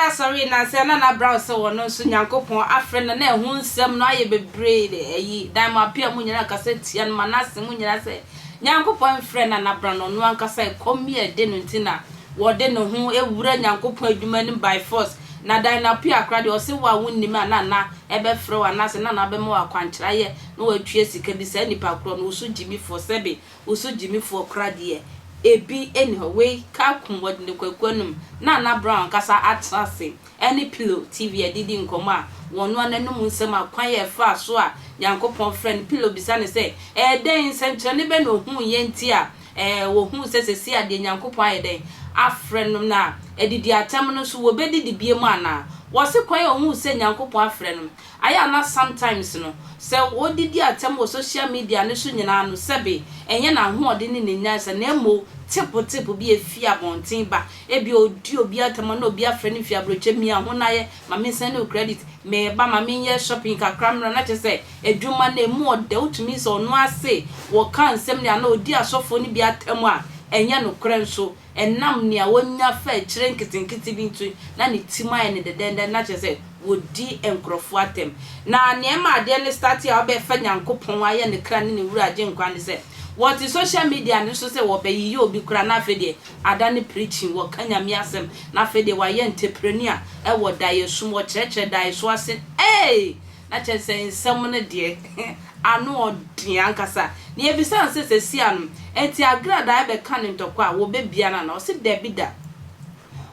da sorry na say na brown say wono so nyankopon afre na ehun nsem no aye bebre eyi dan ma pia mu nyina kasa tia no manase mu nyina say nyankopon frɛ na brown no ankasa komie de no ntina wo de no ho ewura nyankopon adwuma ni by force na dan na pia akra de o se wa wonnim na ebe frɛ wa na se na be mo akwankyra ye na wa twie sika bi say nipa kro no usu jimi for sebe usu jimi for kra de ebi anyway ka kumwod ne kwakwanum na brown kasa atrase any pillow tv edidi nkomo a wonu ananum nsem akwan ye fa so a yankopon friend pillow bisa ne say den nsem ne be no hu ye nti a wo hu sesesi ade yankopon ayeden afrenum na edidi atam no so wo bedidi biemu ana wo se kwan ye hu se yankopon afrenum aya na sometimes no se wo didi atam wo social media ne so nyina no sebe enye na ho ode ne nyansa na emo tipo bi efi abontin ba ebi odi obi atama na obi afre ne fi abroche mi aho na ye ma me send no credit me ba ma me ye shopping ka kramra na chese edwuma na emu ode utumi so no ase wo kan sem ne na odi asofo ne bi atamu a enye no krenso enam ne a wonya fa kire nkitinkiti bi ntu na ne tima ye ne dedende na chese wodi enkrofo atem na ne ma ade ne start ya obe fa nyankopon aye ne kra ne wura age nkwa ne se what is social media and so say wo be yi obi kura na fede adani preaching wo kanya mi asem na fede wa ye entrepreneur e wo daye sum wo cheche daye so ase na che say nsem ne de anu odian kasa na ye bi san se si anu enti agrada e be kan ntokwa wo be bia na o se debida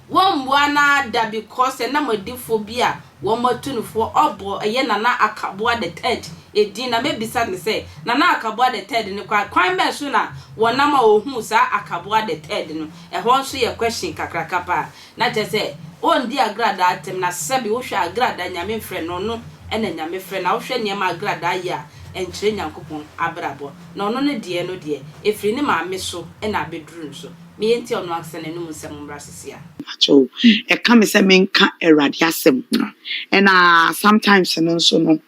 wo mbua na da because na modifo bia wo matunfo obo eye na akabo the third edi na mebisa me say na akabo the third ne kwan be so na wona ma ohun sa akabo the third no ho nso ye question kakraka pa na je say on di agrada atem na sebi wo hwa agrada nyame mfre no no ena nyame mfre na wo hwe ne ma agrada ya enkyere nyankopon abrabo na ono ne de no de efri ne ma me so ena bedru nso me enti ono aksene no musem mbrasesia acho e ka me se me nka erade asem and sometimes no so no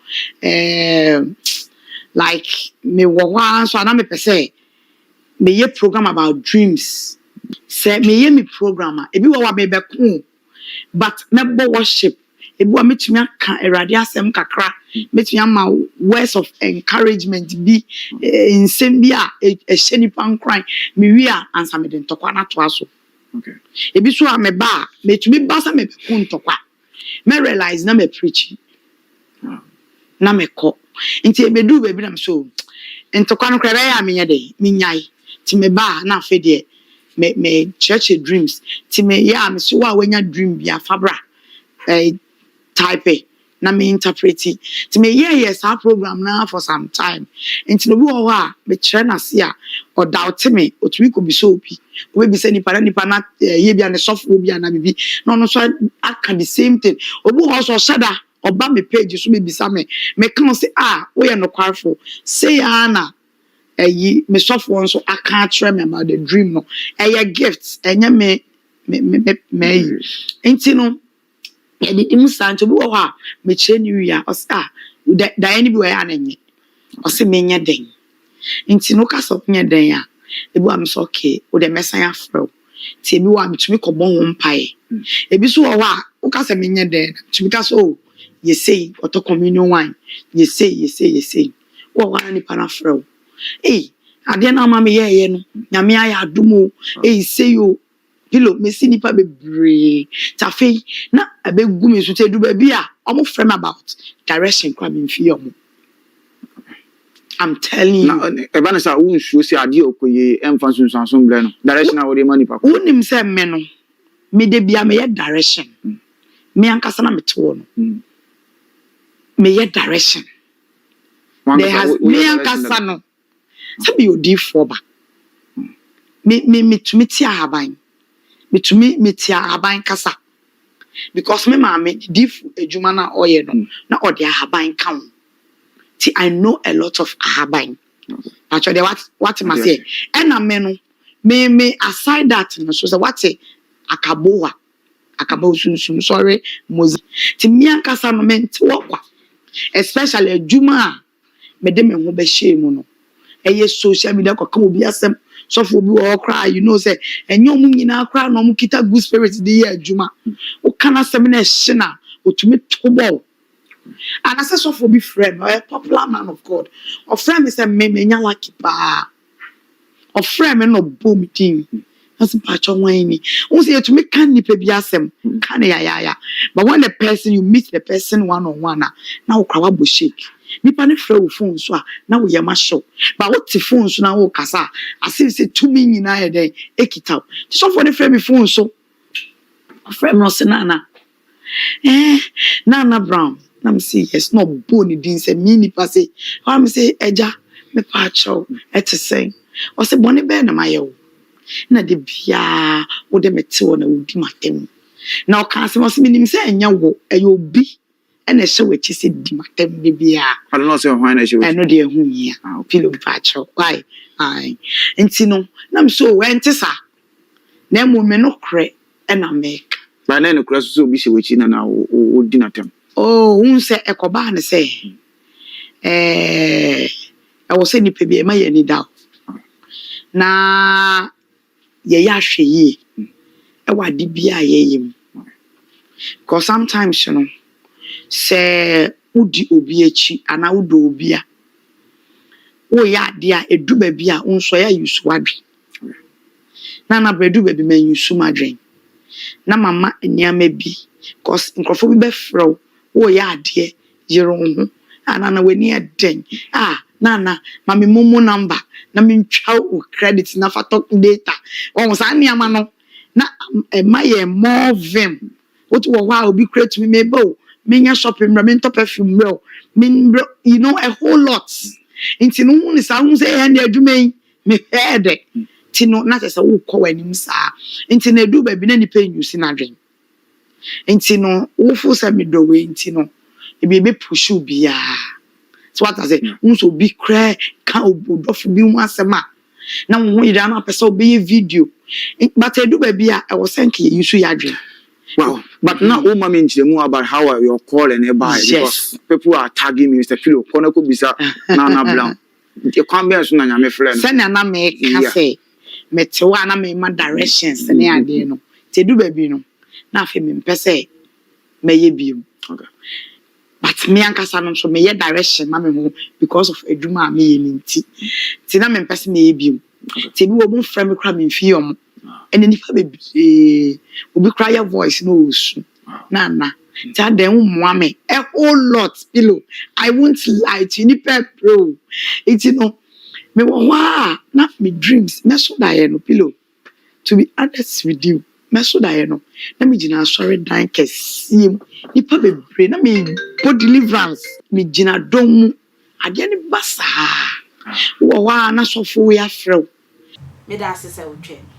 like me wo wa so na me pese me ye program about dreams say me ye me program e bi wo wa me be ko but me bo worship e bi wa metumi aka erade asem kakra metumi ama words of encouragement bi nsem bi a hye nipa nkran me wi a ansa me de ntokwa na to aso okay ebi so a me ba metumi ba sa me be ko ntokwa me realize na me preaching na me ko nti e be du be bi na so ntokwa no kra ya me nya de me nyai ti me ba na afa de me church dreams ti me ya me so wa wanya dream bi afabra type na me interpreti ti me yes our program na for some time nti no bi wo ha me kire na se a o doubt me otumi ko bi so opi we bi se nipa na ye bia ne sofo bia na bibi no so aka the same thing obi ho so shada oba me page so be bisa me kan say we are no kwarfo say ana me sofo so aka try me about the dream no gift enya me nti no edi imsanto bi wo ha me kire ni wi a o say da any bi we anenye o say me nya den nti no ka so nya den a ebi am so okay o de mesan afro ti ebi wa metumi ko bon ho mpae ebi so wo a o ka se me nya den tumi ka so you say auto communion wine you say wo wa ni pana afro ade na ma me ye no nyame aya adumo say yo pillow me see nipa bebre tafe na abegu me so te du ba bi a omo frame about direction kwa me mfi omo I'm telling you na eba sa wo nsuo si ade okoye emfa sunsanson ble no direction a wo de mani pa wonim se me no me de bia me ye direction me ankasa na me te wo no me ye direction there has me ankasa no sabi odi for ba me tumi ti ahaban me tumi me ti ahaban kasa because me ma me diff ejuma na oye no na odi ahaban kan ti I know a lot of ahaban actually what must say and na me no me aside that no so say what akaboa sunsun sorry mozi ti me ankasa no me nti wokwa especially ejuma me de me ho be shame no eye social media ko kan obi asem so for be all cry you know say enyo mu nyina cry no mu kita good spirit dey adwuma o kana seminar shina o tumi tobo and as so for be friend a popular man of God or friend is a menya lucky pa or friend no boom team as pacho wani o say to make can nipa bi asem can ya but when the person you meet the person one on one now krawa bo shake nipa ne frɛ wo phone so a na wo yɛ ma show but what the phone so na wo kasa as if say to me nyina yɛ den ekita so for the frɛ me phone so frɛ me no se nana Nana Brown na me say yes no bone din say me nipa say how me say eja me pa chow ete say o se bone be na maye wo na de bia wo de mete wo na wo di matem na o kan se mo se me nim say enya wo eyo obi ene hye wechi se di matem de bia I don't know say why na hye wechi eno de hu yi a pilo pa chow why ai enti no na me so wente sa na mo me no kre ena make ba na no kra so obi hye wechi na o di natem oh unse ekoba ne say I was saying nipa bi ma ye ni da na ye ya hwe yi e wade bia ye yim because sometimes you know say udi obi echi ana udo obi a wo ya de a edu ba bi a unso ya yusu wadwe na bredu ba bi man yusu madwen na mama eniama bi because nkrofo bi be fro wo ya de yero ho ana na weni eden nana mami mumu number na me ntwa o credit na fa talk data o sa niama no na my more vim what wo wa obi create me mebo menya shopping bra me top perfume bro you know a whole lot inti no hu ni sa hu say hand adwuma me head ti no na se wo kọ wanim sa inti na edu ba bi na ni pe nyusi na dwen inti no wo fu sa me do we inti no e be pushu bia so what I say unso bi cry ka obodofu bi hu asema na wo ira na pesa be video but edu ba bia e wo senke yusu ya dwen wow but now o mama nchiremu about how your call and by because people are tagging me Mr. Philo kono ko bisa Nana Brown e kwan be so na nyame friend say na me ka say metewa na me ma directions ne ade no te edu ba bi no na afi me mpese meye biom okay but me ankasa no so me ye direction ma me ho because of eduma me ye nti ti na me mpese me ye biom ti bi wo mo frɛ me kra me mfi yom ene nipa be obi cry your voice no osu na ta den mo me a whole lot Philo I won't lie to you nipa bro it you know me wa na me dreams me so da ye no Philo to be honest with you me so da ye no na me gina sorry dan kesim nipa bebre na me po deliverance me gina dom ade ne basa wa na so fo ya frɛ me da asese wotwe